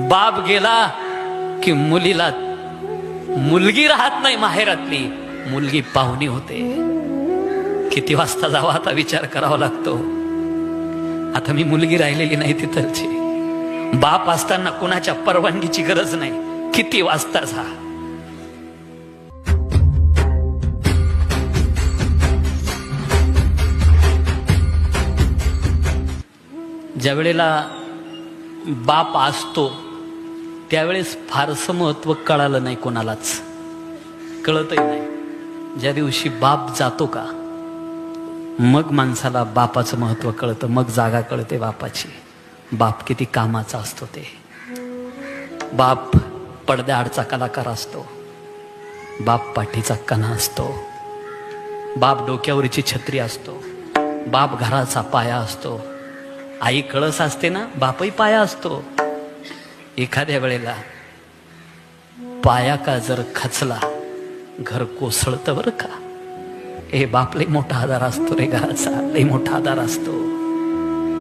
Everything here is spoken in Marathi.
बाप गेला की मुलीला मुलगी राहत नाही माहेरातली, मुलगी पाहुणी होते. किती वाजता जावा आता विचार करावा लागतो. आता मी मुलगी राहिलेली नाही तिथलची. बाप असताना कुणाच्या परवानगीची गरज नाही. किती वाजता जा. ज्या वेळेला बाप असतो त्यावेळेस फारसं महत्व कळालं नाही कोणालाच, कळतही नाही. ज्या दिवशी बाप जातो का मग माणसाला बापाचं महत्व कळतं, मग जागा कळते बापाची. बाप किती कामाचा असतो ते. बाप पडद्याआडचा कलाकार असतो, बाप पाठीचा कणा असतो, बाप डोक्यावरची छत्री असतो, बाप घराचा पाया असतो. आई कळस असते ना, बापही पाया असतो. एखाद्या वेळेला पाया का जर खचला घर कोसळतं बरं का. हे बाप लई मोठा आधार असतो रे, घराचा लई मोठा आधार असतो.